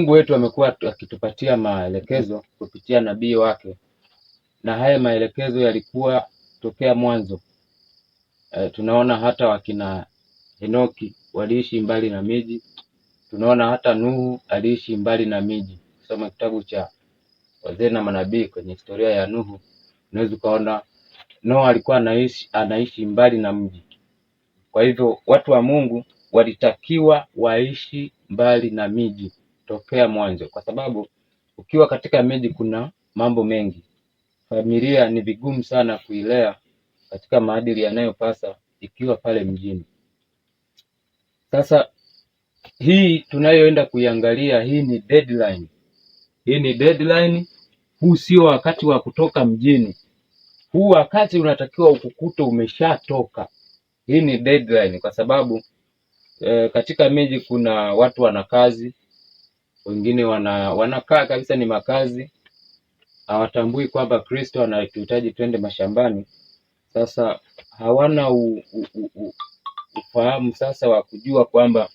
Mungu wetu amekuwa akitupatia maelekezo kupitia nabii wake, na haya maelekezo yalikuwa tokea mwanzo. Tunaona hata wakina Henoki waliishi mbali na miji. Tunaona hata Nuhu aliishi mbali na miji. Kusoma kitabu cha Wazee na Manabii, kwenye historia ya Nuhu, unaweza ukaona Noa alikuwa anaishi mbali na mji. Kwa hivyo watu wa Mungu walitakiwa waishi mbali na miji tokea mwanzo, kwa sababu ukiwa katika miji kuna mambo mengi. Familia ni vigumu sana kuilea katika maadili yanayopasa ikiwa pale mjini. Sasa hii tunayoenda kuiangalia, hii ni deadline. Hii ni deadline. Huu sio wakati wa kutoka mjini. Huu wakati unatakiwa ukukute umeshatoka. Hii ni deadline, kwa sababu katika miji kuna watu wana kazi, wengine wanakaa kabisa ni makazi, hawatambui kwamba Kristo anatuhitaji twende mashambani. Sasa hawana ufahamu sasa wa kujua kwamba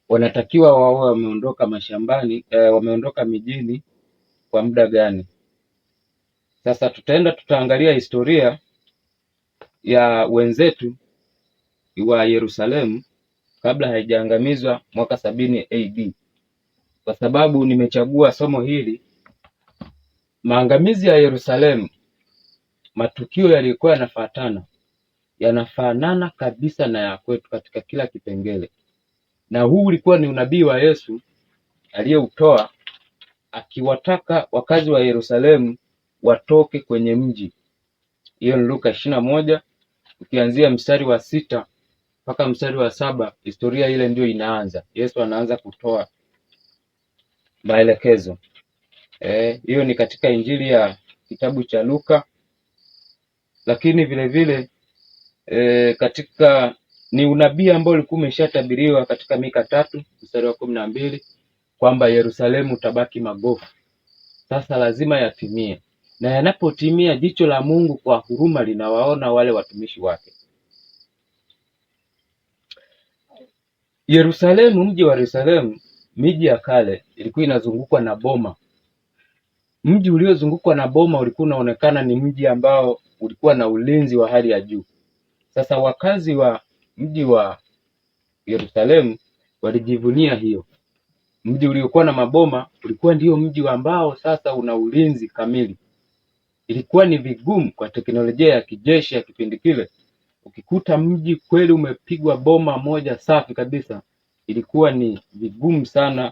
wanatakiwa wawe wameondoka mashambani, wameondoka mijini kwa muda gani. Sasa tutaangalia historia ya wenzetu wa Yerusalemu kabla haijaangamizwa mwaka 70 AD. Kwa sababu nimechagua somo hili, maangamizi ya Yerusalemu, matukio yalikuwa yanafanana kabisa na ya kwetu katika kila kipengele. Na huu ulikuwa ni unabii wa Yesu aliyeutoa akiwataka wakazi wa Yerusalemu watoke kwenye mji. Hiyo ni Luka 21, ukianzia mstari wa 6 mpaka mstari wa 7, historia ile ndio inaanza. Yesu anaanza kutoa maelekezo. Hiyo ni katika Injili ya kitabu cha Luka, lakini vile vile katika ni unabii ambao ulikuwa umeshatabiriwa katika Mika 3 mstari wa 12 kwamba Yerusalemu utabaki magofu. Sasa lazima yatimie, na yanapotimia jicho la Mungu kwa huruma linawaona wale watumishi wake. Yerusalemu, mji wa Yerusalemu, miji ya kale, ilikuwa inazungukwa na boma. Mji uliozungukwa na boma ulikuwa unaonekana ni mji ambao ulikuwa na ulinzi wa hali ya juu. Sasa wakazi wa mji wa Yerusalemu walijivunia hiyo. Mji uliokuwa na maboma ulikuwa ndio mji ambao sasa una ulinzi kamili. Ilikuwa ni vigumu kwa teknolojia ya kijeshi ya kipindi kile. Ukikuta mji kweli umepigwa boma moja safi kabisa, ilikuwa ni vigumu sana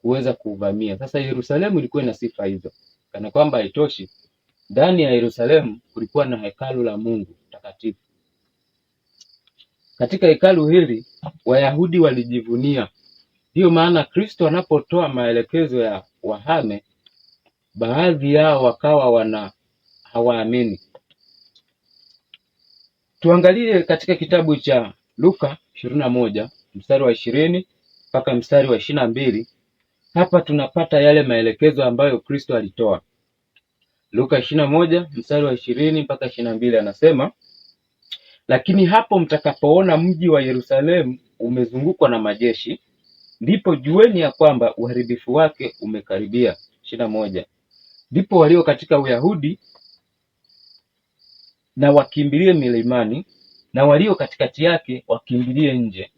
kuweza kuvamia. Sasa Yerusalemu ilikuwa ina sifa hizo. Kana kwamba haitoshi, ndani ya Yerusalemu kulikuwa na hekalu la Mungu takatifu. Katika hekalu hili Wayahudi walijivunia. Ndiyo maana Kristo anapotoa maelekezo ya wahame, baadhi yao wakawa hawaamini. Tuangalie katika kitabu cha Luka 21 mstari wa 20 mpaka mstari wa 22. Hapa tunapata yale maelekezo ambayo Kristo alitoa. Luka 21 mstari wa 20 mpaka 22 anasema, lakini hapo mtakapoona mji wa Yerusalemu umezungukwa na majeshi, ndipo jueni ya kwamba uharibifu wake umekaribia. 21, ndipo walio katika Uyahudi na wakimbilie milimani, na walio katikati yake wakimbilie nje,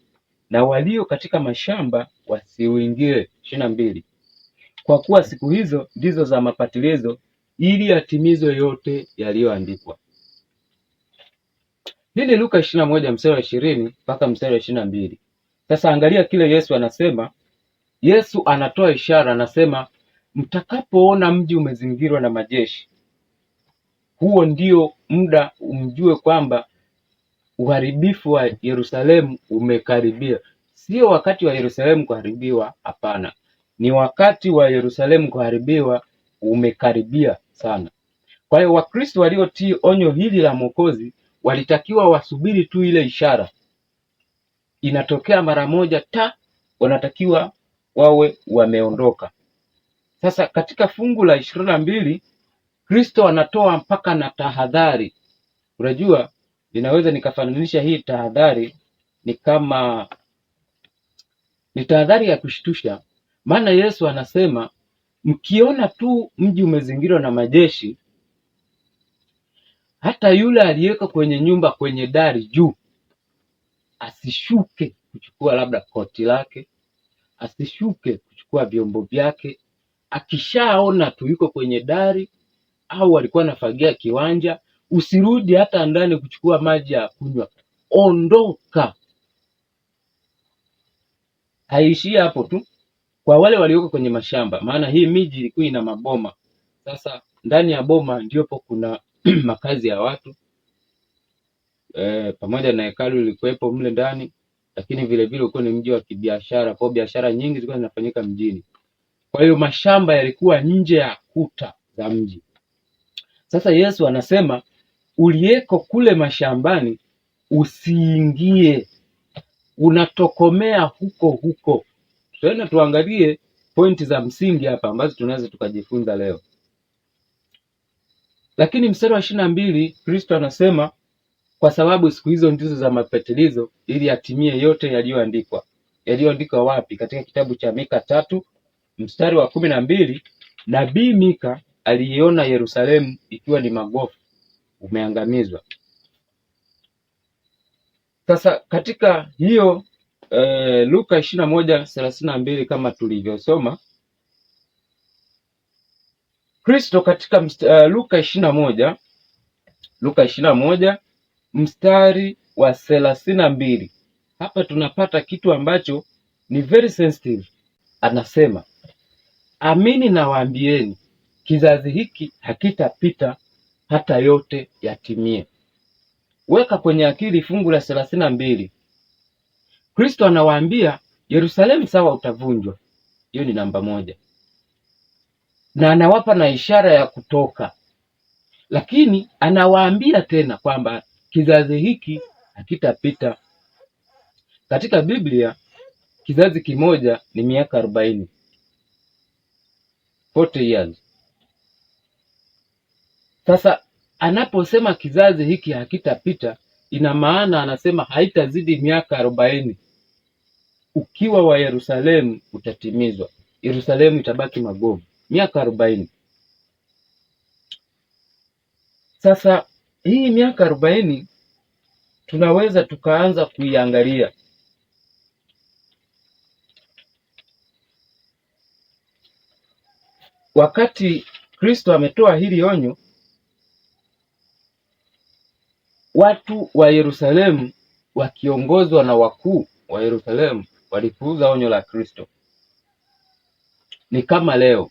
na walio katika mashamba wasiuingie. 22, kwa kuwa siku hizo ndizo za mapatilizo, ili yatimizwe yote yaliyoandikwa. Hii ni Luka 21 mstari wa 20 mpaka mstari wa 22. Sasa angalia kile Yesu anasema. Yesu anatoa ishara, anasema mtakapoona mji umezingirwa na majeshi, huo ndio muda umjue kwamba uharibifu wa Yerusalemu umekaribia. Sio wakati wa Yerusalemu kuharibiwa, hapana. Ni wakati wa Yerusalemu kuharibiwa umekaribia sana. Kwa hiyo Wakristo waliotii onyo hili la Mwokozi walitakiwa wasubiri tu ile ishara inatokea mara moja, wanatakiwa wawe wameondoka. Sasa katika fungu la 22 Kristo anatoa mpaka na tahadhari. Unajua, ninaweza nikafananisha hii tahadhari ni kama ni tahadhari ya kushtusha. Maana Yesu anasema mkiona tu mji umezingirwa na majeshi, hata yule aliyeko kwenye nyumba kwenye dari juu asishuke kuchukua labda koti lake, asishuke kuchukua vyombo vyake. Akishaona tu yuko kwenye dari au alikuwa anafagia kiwanja, usirudi hata ndani kuchukua maji ya kunywa, ondoka. Haishii hapo tu kwa wale walioko kwenye mashamba, maana hii miji ilikuwa ina maboma. Sasa ndani ya boma ndipo kuna makazi ya watu pamoja na hekalu lilikuwepo mle ndani, lakini vile vile ulikuwa ni mji wa kibiashara, kwa biashara nyingi zilikuwa zinafanyika mjini. Kwa hiyo mashamba yalikuwa nje ya kuta za mji. Sasa Yesu anasema uliyeko kule mashambani usiingie, unatokomea huko huko. Tutaenda tuangalie pointi za msingi hapa ambazo tunaweza tukajifunza leo. Lakini mstari wa 22 Kristo anasema kwa sababu siku hizo ndizo za mapatilizo, ili atimie yote yaliyoandikwa. Yaliyoandikwa wapi? Katika kitabu cha Mika 3 mstari wa 12, nabii Mika aliiona Yerusalemu ikiwa ni magofu, umeangamizwa. Sasa katika hiyo Luka 21:32 kama tulivyosoma, Kristo katika Luka 21 mstari wa 32, hapa tunapata kitu ambacho ni very sensitive. Anasema, amini nawaambieni, kizazi hiki hakitapita hata yote yatimie. Weka kwenye akili fungu la 32. Kristo anawaambia Yerusalemu sawa utavunjwa, hiyo ni namba 1, na anawapa na ishara ya kutoka, lakini anawaambia tena kwamba kizazi hiki hakitapita. Katika Biblia kizazi kimoja ni miaka 40, 40 years. Sasa anaposema kizazi hiki hakitapita, ina maana anasema haitazidi miaka 40. Ukiwa wa Yerusalemu utatimizwa, Yerusalemu itabaki magofu miaka 40. Sasa hii miaka 40 tunaweza tukaanza kuiangalia. Wakati Kristo ametoa hili onyo, watu wa Yerusalemu wakiongozwa na wakuu wa Yerusalemu walipuuza onyo la Kristo. Ni kama leo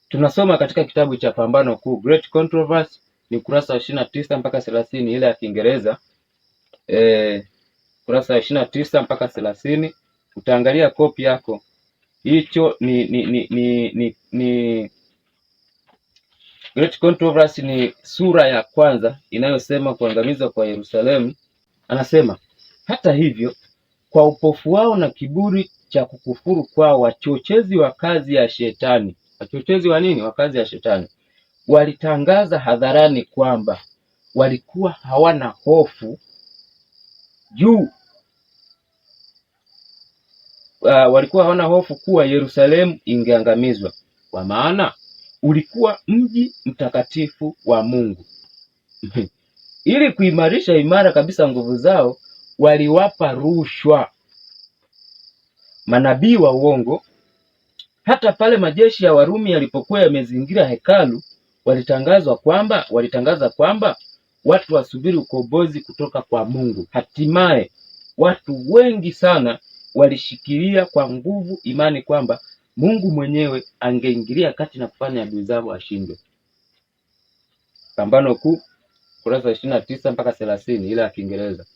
tunasoma katika kitabu cha Pambano Kuu, Great Controversy, ni ukurasa wa 29 mpaka 30, ile ya Kiingereza, ukurasa wa 29 mpaka 30. Utaangalia kopi yako. Hicho ni Great Controversy, ni sura ya kwanza inayosema kuangamizwa kwa Yerusalemu. Anasema, hata hivyo kwa upofu wao na kiburi cha kukufuru kwao, wachochezi wa kazi ya shetani. Wachochezi wa nini? Wa kazi ya shetani. Walitangaza hadharani kwamba walikuwa hawana hofu juu walikuwa hawana hofu kuwa Yerusalemu ingeangamizwa, kwa maana ulikuwa mji mtakatifu wa Mungu. Ili kuimarisha imara kabisa nguvu zao, waliwapa rushwa manabii wa uongo. Hata pale majeshi ya Warumi yalipokuwa yamezingira hekalu, walitangaza kwamba watu wasubiri ukombozi kutoka kwa Mungu. Hatimaye watu wengi sana walishikilia kwa nguvu imani kwamba Mungu mwenyewe angeingilia kati na kufanya adui zao ashindwe. Pambano Kuu, kurasa 29 mpaka 30, ile ya Kiingereza,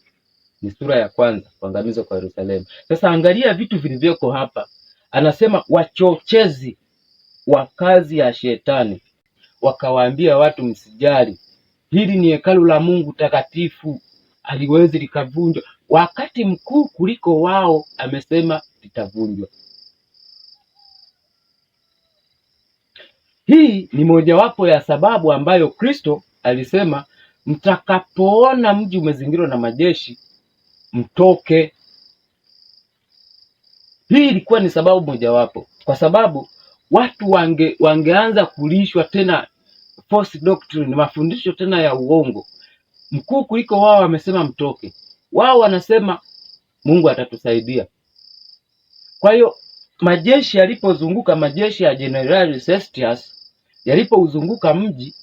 ni sura ya kwanza, kuangamizwa kwa Yerusalemu. Sasa angalia vitu vilivyoko hapa. Anasema wachochezi wa kazi ya shetani wakawaambia watu, msijali, hili ni hekalu la Mungu takatifu, haliwezi likavunjwa. Wakati mkuu kuliko wao amesema litavunjwa. Hii ni mojawapo ya sababu ambayo Kristo alisema mtakapoona mji umezingirwa na majeshi mtoke. Hii ilikuwa ni sababu mojawapo. kwa sababu watu wangeanza kulishwa tena false doctrine, mafundisho tena ya uongo. Mkuu kuliko wao wamesema mtoke, wao wanasema Mungu atatusaidia. Kwa hiyo majeshi yalipozunguka, majeshi ya Jenerali Sestius yalipouzunguka mji,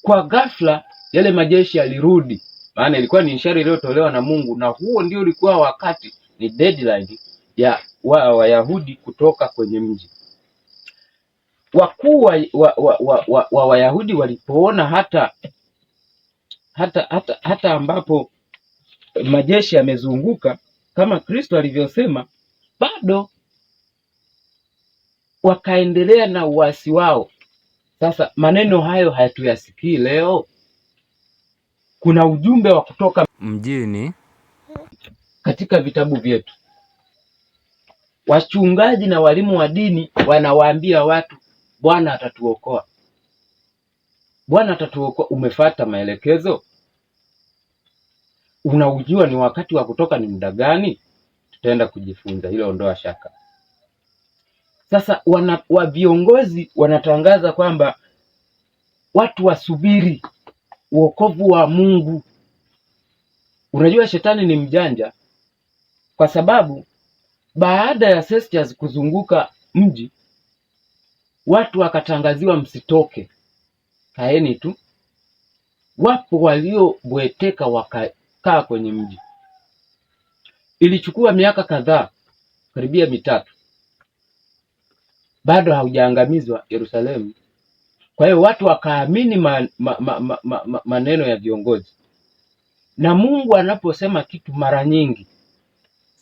kwa ghafla yale majeshi yalirudi, maana ilikuwa ni ishara iliyotolewa na Mungu, na huo ndio ulikuwa wakati, ni deadline ya Wayahudi kutoka kwenye mji. Wakuu wa Wayahudi walipoona hata ambapo majeshi yamezunguka kama Kristo alivyosema, bado wakaendelea na uasi wao. Sasa maneno hayo hatuyasikii leo. Kuna ujumbe wa kutoka mjini katika vitabu vyetu. Wachungaji na walimu wa dini wanawaambia watu Bwana atatuokoa, Bwana atatuokoa. Umefuata maelekezo? Unaujua ni wakati wa kutoka ni muda gani? Tutaenda kujifunza hilo, ondoa shaka. Sasa viongozi wanatangaza kwamba watu wasubiri wokovu wa Mungu. Unajua shetani ni mjanja, kwa sababu baada ya Sestius kuzunguka mji, watu wakatangaziwa msitoke, kaeni tu. Wapo waliobweteka wakakaa kwenye mji. Ilichukua miaka kadhaa, karibia 3, bado haujaangamizwa Yerusalemu. Kwa hiyo watu wakaamini maneno ya viongozi. Na Mungu anaposema kitu, mara nyingi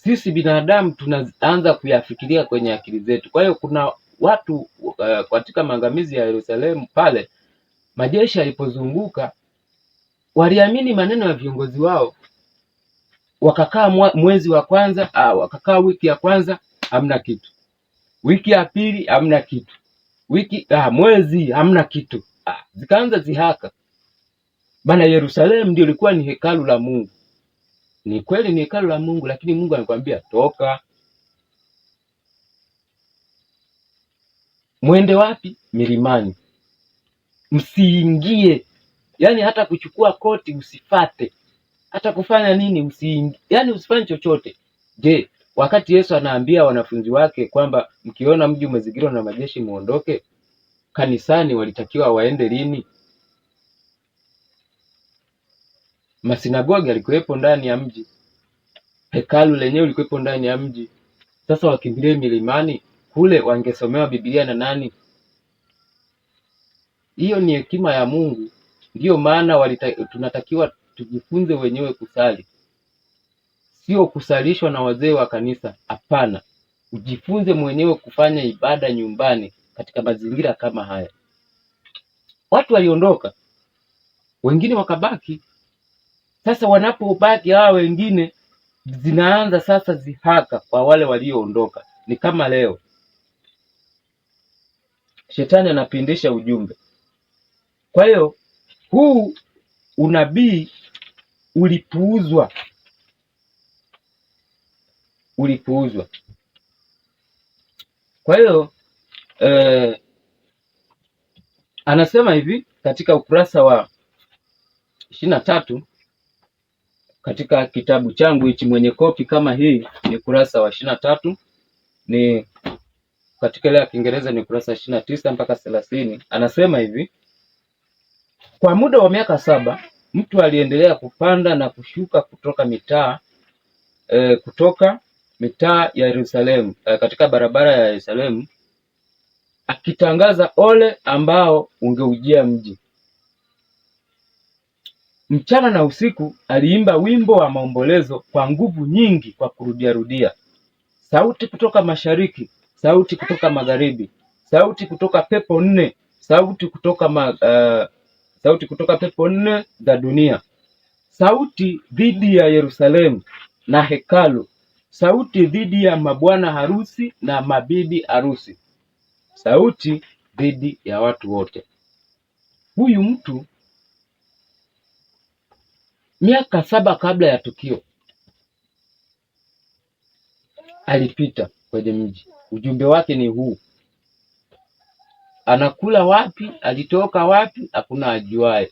sisi binadamu tunaanza kuyafikiria kwenye akili zetu. Kwa hiyo kuna watu katika maangamizi ya Yerusalemu pale, majeshi yalipozunguka, waliamini maneno ya viongozi wao, wakakaa mwezi wa kwanza, wakakaa wiki ya kwanza, hamna kitu. Wiki ya pili hamna kitu. Mwezi hamna kitu. Zikaanza zihaka. Bana, Yerusalemu ndio ilikuwa ni hekalu la Mungu. Ni kweli ni hekalu la Mungu, lakini Mungu anakuambia toka. Mwende wapi? Milimani. Msiingie. Yaani hata kuchukua koti usifate. Hata kufanya nini usiingie. Yaani usifanye chochote. Je, wakati Yesu anaambia wanafunzi wake kwamba mkiona mji umezingirwa na majeshi muondoke, kanisani walitakiwa waende lini? Masinagogi yalikuwepo ndani ya mji, hekalu lenyewe lilikuwepo ndani ya mji. Sasa wakimbilie milimani, kule wangesomewa Biblia na nani? Hiyo ni hekima ya Mungu. Ndiyo maana tunatakiwa tujifunze wenyewe kusali, sio kusalishwa na wazee wa kanisa. Hapana, ujifunze mwenyewe kufanya ibada nyumbani katika mazingira kama haya. Watu waliondoka, wengine wakabaki. Sasa wanapobaki hawa wengine, zinaanza sasa zihaka kwa wale walioondoka. Ni kama leo shetani anapindisha ujumbe. Kwa hiyo huu unabii ulipuuzwa. Kwa hiyo anasema hivi katika ukurasa wa 23 katika kitabu changu hichi, mwenye kopi kama hii ni ukurasa wa 23, ni katika ile ya Kiingereza ni ukurasa 29 mpaka 30. Anasema hivi: kwa muda wa miaka 7 mtu aliendelea kupanda na kushuka kutoka mitaa ya Yerusalemu, katika barabara ya Yerusalemu, akitangaza ole ambao ungeujia mji. Mchana na usiku aliimba wimbo wa maombolezo kwa nguvu nyingi, kwa kurudia. Sauti kutoka mashariki, sauti kutoka magharibi, sauti kutoka pepo 4, sauti kutoka pepo 4 za dunia, sauti dhidi ya Yerusalemu na hekalu, sauti dhidi ya mabwana harusi na mabibi harusi, sauti dhidi ya watu wote. Huyu mtu miaka 7 kabla ya tukio alipita kwenye mji, ujumbe wake ni huu. Anakula wapi, alitoka wapi, hakuna ajuaye.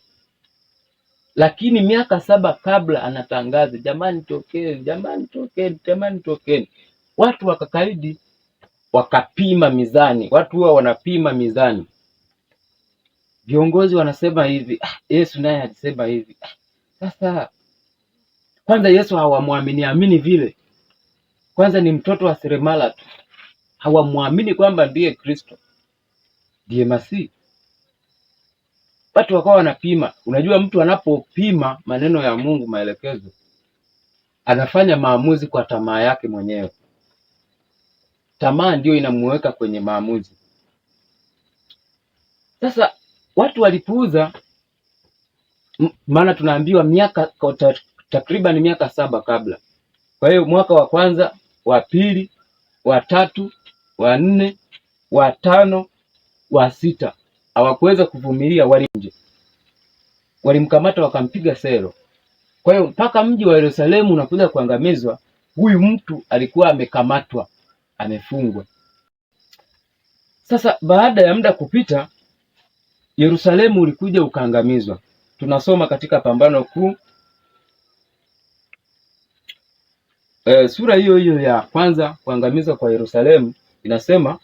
Lakini miaka 7 kabla anatangaza, jamani tokeni, jamani tokeni, jamani tokeni. Watu wakakaidi, wakapima mizani. Watu huwa wanapima mizani. Viongozi wanasema hivi, Yesu naye alisema hivi. Sasa kwanza Yesu hawamwamini vile. Kwanza ni mtoto wa seremala tu. Hawamwamini kwamba ndiye Kristo, ndiye Masihi. Watu wakawa wanapima. Unajua mtu anapopima maneno ya Mungu, maelekezo, anafanya maamuzi kwa tamaa yake mwenyewe. Tamaa ndio inamuweka kwenye maamuzi. Sasa watu walipuuza, maana tunaambiwa miaka takriban miaka 7 kabla. Kwa hiyo mwaka wa kwanza, wa pili, wa tatu, wa 4, wa 5, wa 6 hawakuweza kuvumilia, wali nje. Walimkamata wakampiga selo. Kwa hiyo mpaka mji wa Yerusalemu unakuja kuangamizwa, huyu mtu alikuwa amekamatwa, amefungwa. Sasa baada ya muda kupita, Yerusalemu ulikuja ukaangamizwa. Tunasoma katika Pambano Kuu sura hiyo ya kwanza, kuangamizwa kwa Yerusalemu, inasema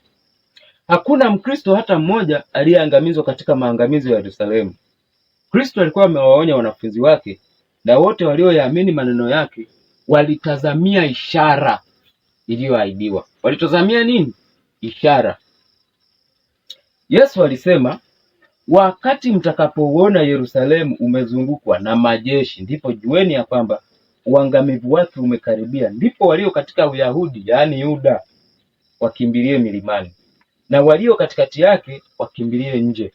hakuna Mkristo hata mmoja aliyeangamizwa katika maangamizo ya Yerusalemu. Kristo alikuwa amewaonya wanafunzi wake, na wote walioyaamini maneno yake walitazamia ishara iliyoahidiwa. Walitazamia nini? Ishara. Yesu alisema, wakati mtakapouona Yerusalemu umezungukwa na majeshi, ndipo jueni ya kwamba uangamivu wake umekaribia. Ndipo walio katika Uyahudi, yaani Yuda, wakimbilie milimani, na walio katikati yake wakimbilie nje.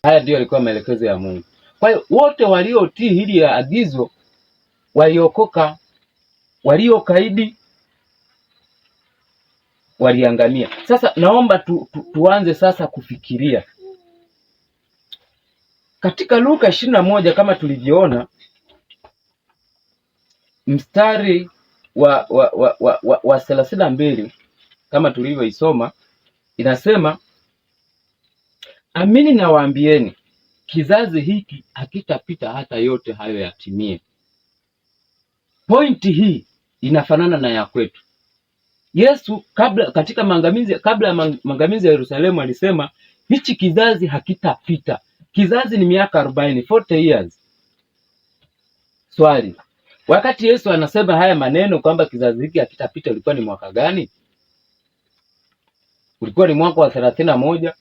Haya ndio yalikuwa maelekezo ya Mungu. Kwa hiyo wote waliotii hili ya agizo waliokoka, waliokaidi waliangamia. Sasa naomba tuanze sasa kufikiria katika Luka 21 kama tulivyoona mstari wa 32 kama tulivyoisoma, inasema, amini nawaambieni, kizazi hiki hakitapita hata yote hayo yatimie. Pointi hii inafanana na ya kwetu. Yesu katika kabla ya maangamizi ya Yerusalemu alisema hichi kizazi hakitapita. Kizazi ni miaka 40, 40 years. Swali, wakati Yesu anasema haya maneno kwamba kizazi hiki hakitapita, ulikuwa ni mwaka gani? Ulikuwa ni mwaka wa 31,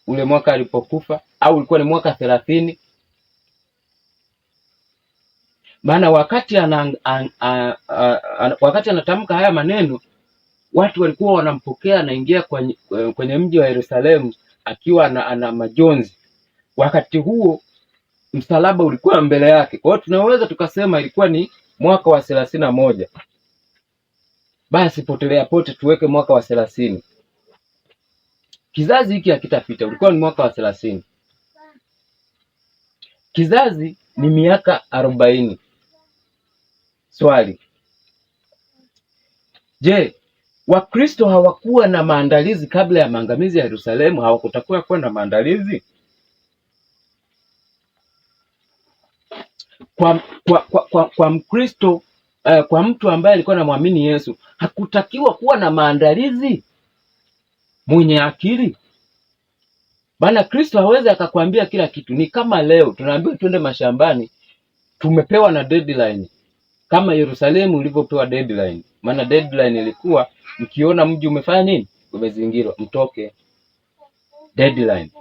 ule mwaka alipokufa, au ulikuwa ni mwaka 30? Maana wakati anatamka haya maneno, watu walikuwa wanampokea, anaingia kwenye mji wa Yerusalemu akiwa ana majonzi. Wakati huo msalaba ulikuwa mbele yake. Kwa hiyo tunaweza tukasema ilikuwa ni mwaka wa 31. Basi potelea pote tuweke mwaka wa 30. Kizazi hiki hakitapita, ulikuwa ni mwaka wa 30. Kizazi ni miaka 40. Swali, je, Wakristo hawakuwa na maandalizi kabla ya maangamizi ya Yerusalemu? Hawakutakiwa kuwa na maandalizi? Kwa Mkristo, kwa mtu ambaye alikuwa anamwamini Yesu, hakutakiwa kuwa na maandalizi? Mwenye akili, bana, Kristo hawezi akakwambia kila kitu. Ni kama leo tunaambiwa twende mashambani, tumepewa na deadline, kama Yerusalemu ulivyopewa deadline. Maana deadline ilikuwa mkiona mji umefanya nini, umezingirwa, mtoke. Deadline.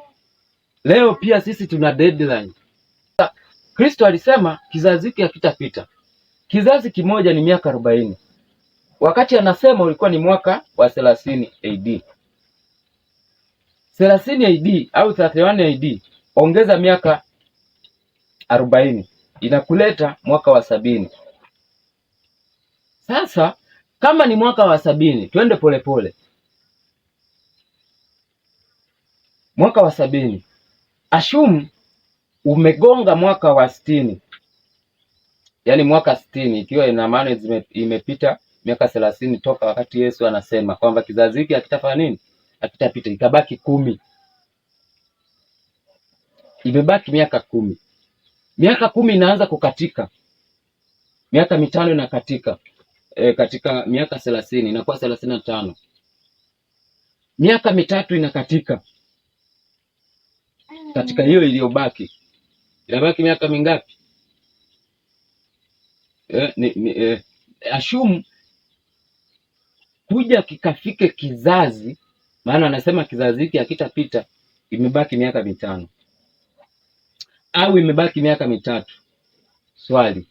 Leo pia sisi tuna deadline. Kristo alisema kizazi hiki hakitapita. Kizazi kimoja ni miaka 40. Wakati anasema ulikuwa ni mwaka wa 30 AD. 30 AD au 31 AD, ongeza miaka 40, inakuleta mwaka wa 70. Sasa kama ni mwaka wa 70, twende polepole. Mwaka wa 70, ashumu umegonga mwaka wa 60. yaani mwaka 60, ikiwa ina maana imepita miaka 30 toka wakati Yesu anasema kwamba kizazi hiki hakitafanya nini, hakitapita. Ikabaki 10, imebaki miaka 10. Miaka 10 inaanza kukatika, miaka 5 inakatika, katika miaka 30 inakuwa 35, miaka 3 inakatika. Katika hiyo iliyobaki inabaki miaka mingapi? Ashumu kuja kikafike kizazi, maana anasema kizazi hiki hakitapita, imebaki miaka 5 au imebaki miaka 3. Swali,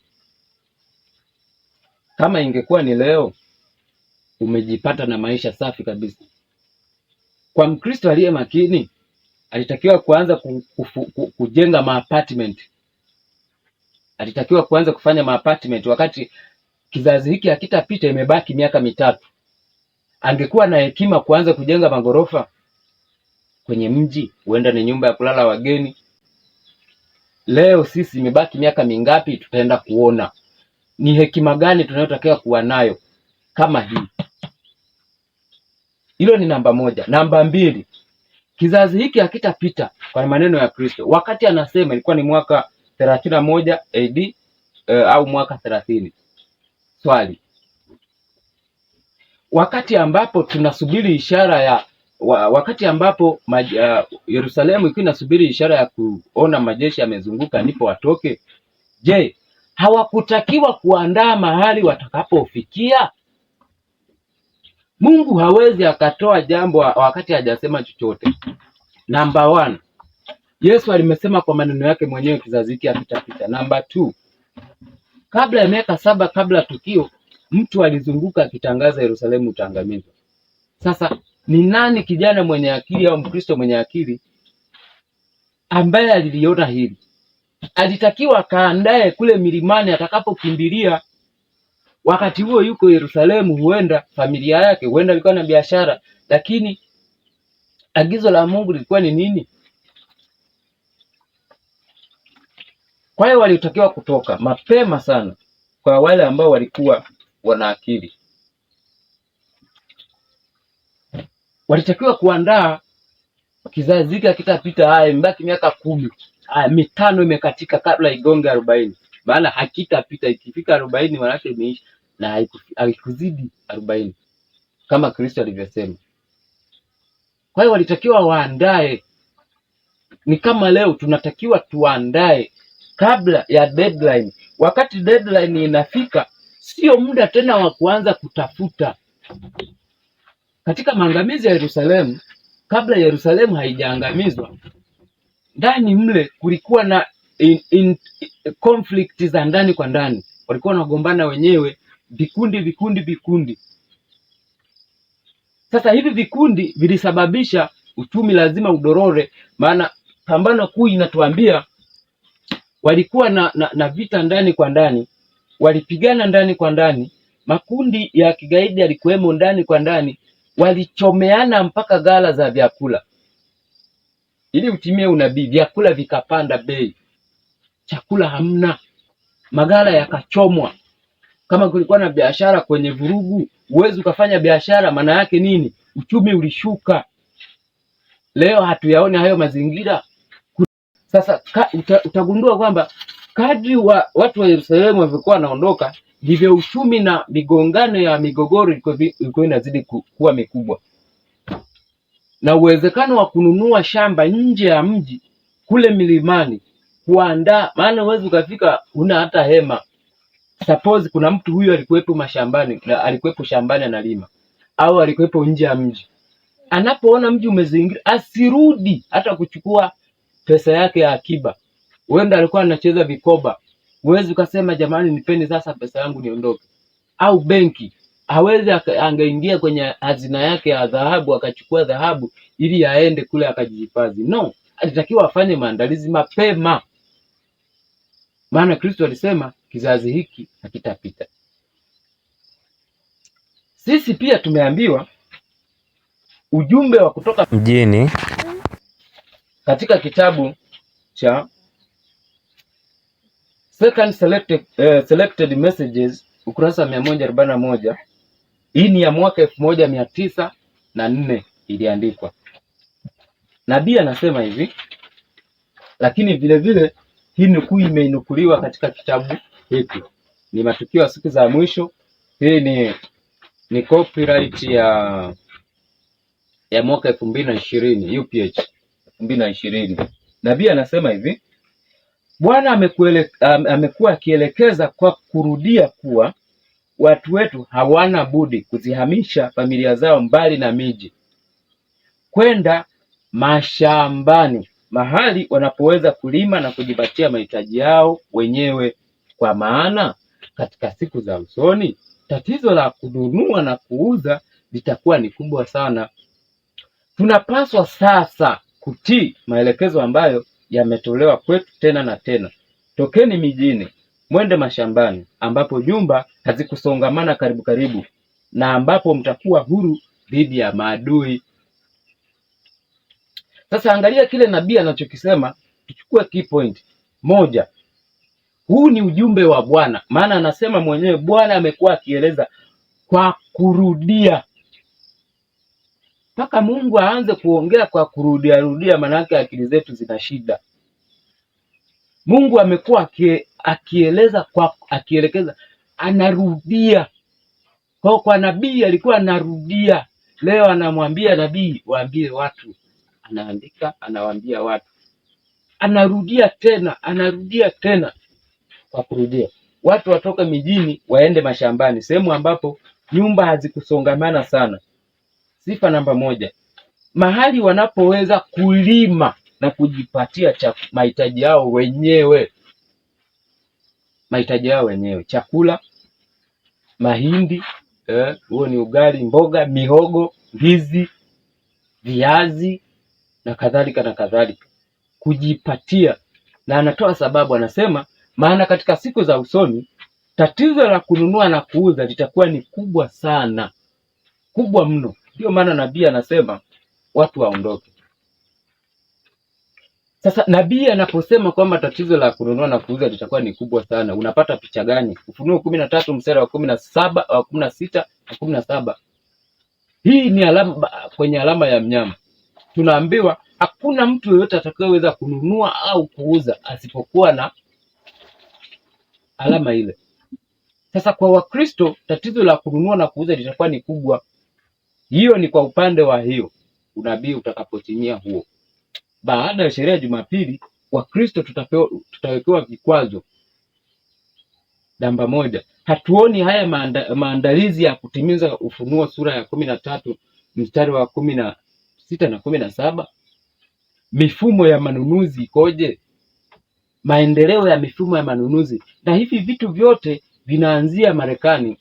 kama ingekuwa ni leo, umejipata na maisha safi kabisa. Kwa Mkristo aliye makini, alitakiwa kuanza kujenga maapartment, alitakiwa kuanza kufanya maapartment wakati kizazi hiki hakitapita, imebaki miaka 3. Angekuwa na hekima kuanza kujenga magorofa kwenye mji, huenda ni nyumba ya kulala wageni. Leo sisi imebaki miaka mingapi? Tutaenda kuona ni hekima gani tunayotakiwa kuwa nayo kama hii. Hilo ni namba 1. Namba 2, kizazi hiki hakitapita kwa maneno ya Kristo. Wakati anasema ilikuwa ni mwaka 31 AD au mwaka 30. Swali, wakati ambapo tunasubiri ishara ya wakati ambapo Yerusalemu ilikuwa inasubiri ishara ya kuona majeshi yamezunguka ndipo watoke, je, hawakutakiwa kuandaa mahali watakapofikia? Mungu hawezi akatoa jambo wakati hajasema chochote. Namba 1, Yesu alimesema kwa maneno yake mwenyewe kizazi hiki hakitapita. Namba 2, kabla ya miaka 7 kabla tukio, mtu alizunguka akitangaza Yerusalemu utaangamizwa. Sasa ni nani kijana mwenye akili au Mkristo mwenye akili ambaye aliliona hili? Alitakiwa kaandae kule milimani atakapokimbilia. Wakati huo yuko Yerusalemu, huenda familia yake, huenda alikuwa na biashara, lakini agizo la Mungu lilikuwa ni nini? Kwa hiyo walitakiwa kutoka mapema sana, kwa wale ambao walikuwa wana akili. Walitakiwa kuandaa kizazi hiki hakitapita, imebaki miaka 10, 5 imekatika kabla igonge 40. Maana hakitapita, ikifika 40 maana yake imeisha, na haikuzidi 40 kama Kristo alivyosema. Kwa hiyo walitakiwa waandae. Ni kama leo tunatakiwa tuandae kabla ya deadline. Wakati deadline inafika, sio muda tena wa kuanza kutafuta. Katika maangamizi ya Yerusalemu, kabla Yerusalemu haijaangamizwa, ndani mle kulikuwa na conflict za ndani kwa ndani. Walikuwa wanagombana wenyewe, vikundi. Sasa hivi vikundi vilisababisha uchumi lazima udorore, maana Pambano Kuu inatuambia walikuwa na vita ndani kwa ndani, walipigana ndani kwa ndani, makundi ya kigaidi yalikuwemo ndani kwa ndani, walichomeana mpaka ghala za vyakula. Ili utimie unabii, vyakula vikapanda bei, chakula hamna, maghala yakachomwa. Kama kulikuwa na biashara kwenye vurugu, uwezi ukafanya biashara, maana yake nini? Uchumi ulishuka. Leo hatuyaone hayo mazingira. Sasa utagundua kwamba kadri watu wa Yerusalemu walivyokuwa wanaondoka, ndivyo uchumi na migongano ya migogoro ilikuwa inazidi kuwa mikubwa, na uwezekano wa kununua shamba nje ya mji kule milimani kuandaa, maana uwezi ukafika una hata hema. Suppose kuna mtu huyu alikuwepo mashambani, alikuwepo shambani analima, au alikuwepo nje ya mji. Anapoona mji umezingira, asirudi hata kuchukua pesa yake ya akiba. Huenda alikuwa anacheza vikoba, uwezi ukasema jamani nipeni sasa pesa yangu niondoke. Au benki, hawezi angeingia kwenye hazina yake ya dhahabu akachukua dhahabu ili aende kule akajihifadhi. No, alitakiwa afanye maandalizi mapema, maana Kristo alisema kizazi hiki hakitapita. Sisi pia tumeambiwa ujumbe wa kutoka mjini katika kitabu cha Second selected messages ukurasa 141. Hii ni ya mwaka 1904 iliandikwa. Nabii anasema hivi, lakini vile vile hii nukuu imeinukuliwa katika kitabu hiki. Ni matukio ya siku za mwisho. Hii ni copyright ya mwaka 2020, UPH 2020. Nabii anasema hivi, Bwana amekuwa akielekeza kwa kurudia kuwa watu wetu hawana budi kuzihamisha familia zao mbali na miji kwenda mashambani, mahali wanapoweza kulima na kujipatia mahitaji yao wenyewe, kwa maana katika siku za usoni tatizo la kununua na kuuza litakuwa ni kubwa sana. Tunapaswa sasa kutii maelekezo ambayo yametolewa kwetu tena na tena. Tokeni mijini, mwende mashambani, ambapo nyumba hazikusongamana karibu karibu, na ambapo mtakuwa huru dhidi ya maadui. Sasa angalia kile nabii anachokisema. Tuchukue key point moja. Huu ni ujumbe wa Bwana, maana anasema mwenyewe Bwana amekuwa akieleza kwa kurudia. Mpaka Mungu aanze kuongea kwa kurudia, manake akili zetu zina shida. Mungu amekuwa akieleza akielekeza, anarudia. Kwa nabii alikuwa anarudia. Leo anamwambia nabii waambie watu, anaandika anawaambia watu, anarudia tena kwa kurudia. Watu watoka mijini waende mashambani, sehemu ambapo nyumba hazikusongamana sana. Sifa namba moja, mahali wanapoweza kulima na kujipatia mahitaji yao wenyewe. Chakula, mahindi, huo ni ugali, mboga, mihogo, ndizi, viazi na kadhalika, kujipatia. Na anatoa sababu, anasema maana katika siku za usoni tatizo la kununua na kuuza litakuwa ni kubwa sana, kubwa mno. Ndio maana nabii anasema watu waondoke. Sasa nabii anaposema kwamba tatizo la kununua na kuuza litakuwa ni kubwa sana, unapata picha gani? Ufunuo 13 mstari wa 17, wa 16 na 17. Hii ni kwenye alama ya mnyama. Tunaambiwa hakuna mtu yeyote atakayeweza kununua au kuuza asipokuwa na alama ile. Sasa kwa Wakristo tatizo la kununua na kuuza litakuwa ni kubwa. Hiyo ni kwa upande wa hiyo unabii utakapotimia huo. Baada ya sherehe ya Jumapili, Wakristo tutawekewa vikwazo. Namba moja, hatuoni haya maandalizi ya kutimiza Ufunuo sura ya 13 mstari wa 16 na 17. Mifumo ya manunuzi ikoje? Maendeleo ya mifumo ya manunuzi, na hivi vitu vyote vinaanzia Marekani.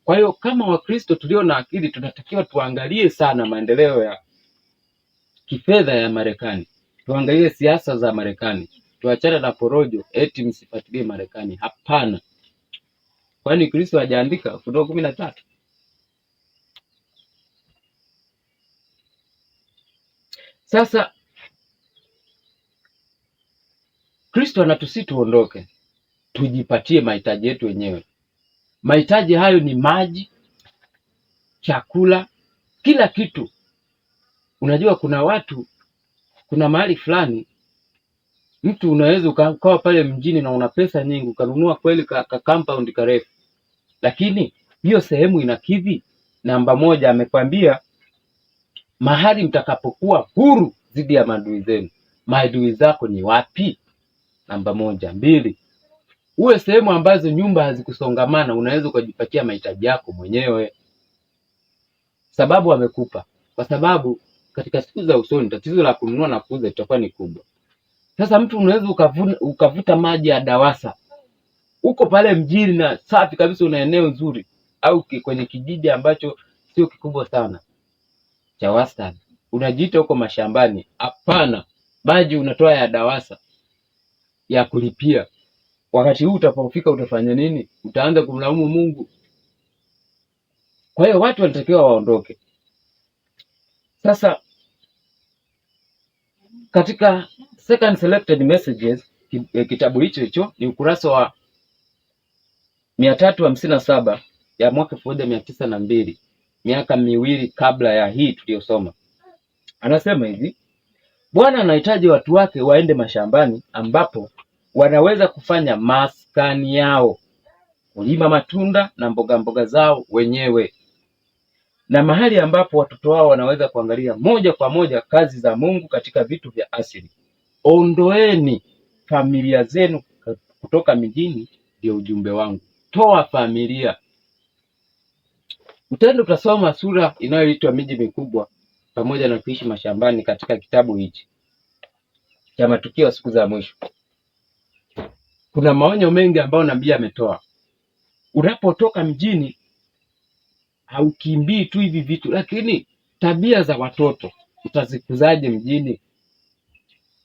Kwa hiyo kama Wakristo tulio na akili tunatakiwa tuangalie sana maendeleo ya kifedha ya Marekani. Tuangalie siasa za Marekani. Tuachane na porojo eti msifuatilie Marekani. Hapana. Kwani Kristo hajaandika Ufunuo 13? Sasa Kristo anatusi tuondoke, tujipatie mahitaji yetu wenyewe. Mahitaji hayo ni maji, chakula, kila kitu. Unajua kuna mahali fulani mtu unaweza ukawa pale mjini na una pesa nyingi ukanunua kweli ka compound karefu, lakini hiyo sehemu inakidhi? Namba moja, amekwambia mahali mtakapokuwa huru dhidi ya maadui zenu. Maadui zako ni wapi? Namba moja. Mbili, uwe sehemu ambazo nyumba hazikusongamana, unaweza ukajipatia mahitaji yako mwenyewe. Sababu amekupa, kwa sababu katika siku za usoni tatizo la kununua na kuuza litakuwa ni kubwa. Sasa mtu unaweza ukavuta maji ya DAWASA uko pale mjini na safi kabisa, una eneo nzuri, au kwenye kijiji ambacho sio kikubwa sana cha wastani, unajiita huko mashambani. Hapana, maji unatoa ya DAWASA ya kulipia. Wakati huu utapofika utafanya nini? Utaanza kumlaumu Mungu. Kwa hiyo watu wanatakiwa waondoke. Sasa katika second selected messages kitabu hicho ni ukurasa wa 357 ya mwaka 1902, miaka miwili kabla ya hii tuliyosoma. Anasema hivi: Bwana anahitaji watu wake waende mashambani ambapo wanaweza kufanya maskani yao, kulima matunda na mboga zao wenyewe, na mahali ambapo watoto wao wanaweza kuangalia moja kwa moja kazi za Mungu katika vitu vya asili. Ondoeni familia zenu kutoka mijini, ndio ujumbe wangu. Toa familia. Utaenda utasoma sura inayoitwa Miji Mikubwa pamoja na Kuishi Mashambani katika kitabu hichi cha Matukio ya Siku za Mwisho. Kuna maonyo mengi ambayo nabii ametoa. Unapotoka mjini haukimbii tu hivi vitu, lakini tabia za watoto utazikuzaje mjini?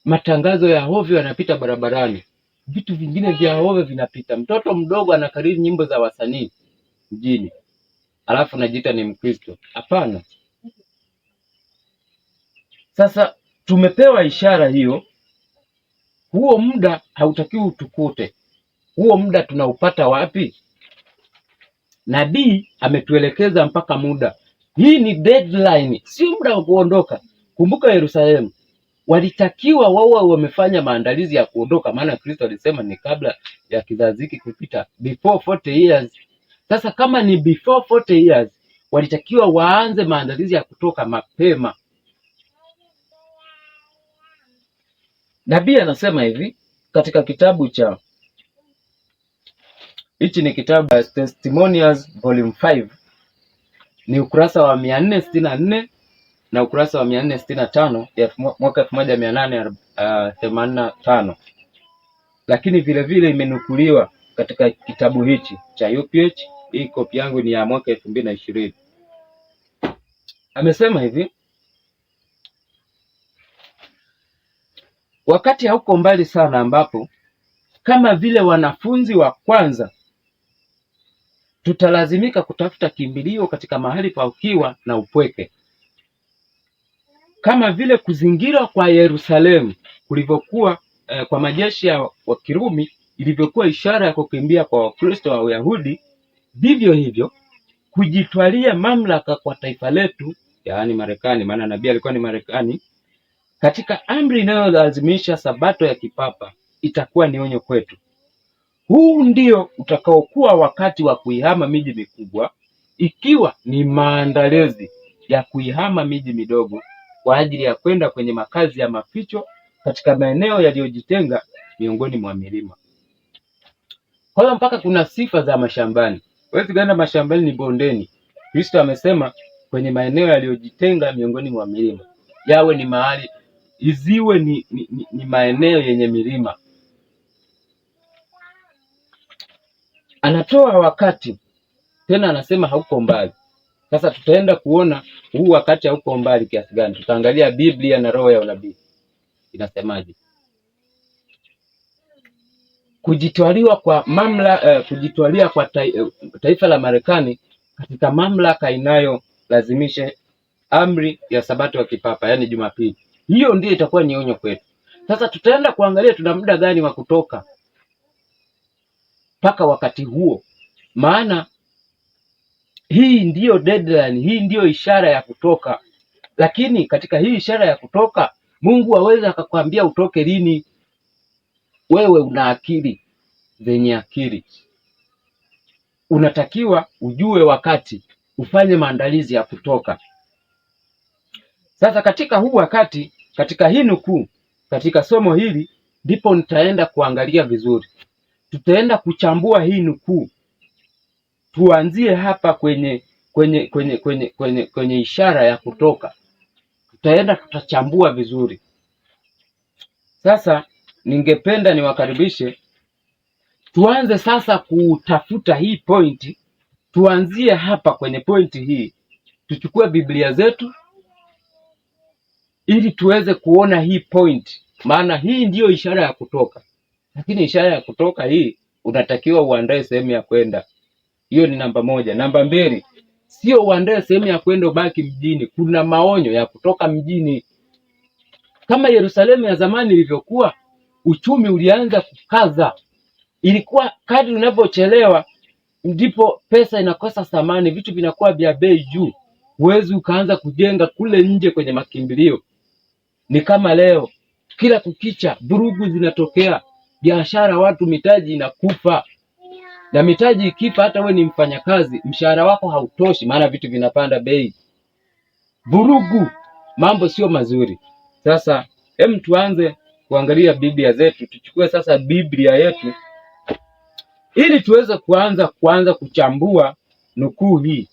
Matangazo ya hovyo yanapita barabarani, vitu vingine vya hovyo vinapita. Mtoto mdogo anakariri nyimbo za wasanii mjini, alafu najiita ni Mkristo. Hapana. Sasa tumepewa ishara hiyo. Huo muda hautakiwi utukute. Huo muda tunaupata wapi? Nabii ametuelekeza mpaka muda. Hii ni deadline, sio muda wa kuondoka. Kumbuka Yerusalemu walitakiwa wao wamefanya maandalizi ya kuondoka, maana Kristo alisema ni kabla ya kizazi hiki kupita, before 40 years. Sasa kama ni before 40 years, walitakiwa waanze maandalizi ya kutoka mapema. Nabii anasema hivi katika kitabu cha hichi, ni kitabu Testimonials Volume 5, ni ukurasa wa 464 na ukurasa wa 465 ya mwaka 1885. Lakini vile vile imenukuliwa katika kitabu hichi cha UPH. Hii kopi yangu ni ya mwaka 2020. Amesema hivi: wakati hauko mbali sana ambapo kama vile wanafunzi wa kwanza tutalazimika kutafuta kimbilio katika mahali pa ukiwa na upweke, kama vile kuzingirwa kwa Yerusalemu kulivyokuwa kwa majeshi ya Wakirumi ilivyokuwa ishara ya kukimbia kwa Wakristo wa Uyahudi, vivyo hivyo kujitwalia mamlaka kwa taifa letu, yaani Marekani, maana nabii alikuwa ni Marekani, katika amri inayolazimisha sabato ya kipapa itakuwa ni onyo kwetu. Huu ndio utakaokuwa wakati wa kuihama miji mikubwa, ikiwa ni maandalizi ya kuihama miji midogo kwa ajili ya kwenda kwenye makazi ya maficho katika maeneo yaliyojitenga miongoni mwa milima. Kwa hiyo mpaka kuna sifa za mashambani. Huwezi kwenda mashambani ni bondeni. Kristo amesema kwenye maeneo yaliyojitenga miongoni mwa milima. Yawe ni mahali, iziwe ni maeneo yenye milima. Anatoa wakati tena, anasema hauko mbali. Sasa tutaenda kuona huu wakati hauko mbali kiasi gani. Tutaangalia Biblia na roho ya unabii inasemaje. Kujitwalia kwa taifa la Marekani katika mamlaka inayolazimisha amri ya sabato ya kipapa, yani Jumapili. Hiyo ndio itakuwa ni onyo kwetu. Sasa tutaenda kuangalia tuna muda gani wa kutoka mpaka wakati huo, maana hii ndiyo deadline, hii ndiyo ishara ya kutoka. Lakini katika hii ishara ya kutoka, Mungu aweza akakwambia utoke lini. Wewe una akili zenye akili, unatakiwa ujue wakati, ufanye maandalizi ya kutoka. Sasa katika huu wakati, katika hii nukuu, katika somo hili ndipo nitaenda kuangalia vizuri. Tutaenda kuchambua hii nukuu. Tuanzie hapa kwenye ishara ya kutoka. Tutachambua vizuri. Sasa ningependa niwakaribishe tuanze sasa kutafuta hii pointi. Tuanzie hapa kwenye pointi hii. Tuchukue Biblia zetu ili tuweze kuona hii point, maana hii ndiyo ishara ya kutoka. Lakini ishara ya kutoka hii unatakiwa uandae sehemu ya kwenda. Hiyo ni namba moja. Namba mbili, sio uandae sehemu ya kwenda ubaki mjini. Kuna maonyo ya kutoka mjini. Kama Yerusalemu ya zamani ilivyokuwa, uchumi ulianza kukaza. Ilikuwa kadri unavyochelewa ndipo pesa inakosa thamani, vitu vinakuwa vya bei juu, huwezi ukaanza kujenga kule nje kwenye makimbilio. Ni kama leo, kila kukicha vurugu zinatokea, biashara, watu, mitaji inakufa. Na mitaji ikifa, hata we ni mfanyakazi, mshahara wako hautoshi, maana vitu vinapanda bei. Vurugu, mambo sio mazuri. Sasa tuanze kuangalia Biblia zetu. Tuchukue sasa Biblia yetu ili tuweze kuanza kuchambua nukuu hii.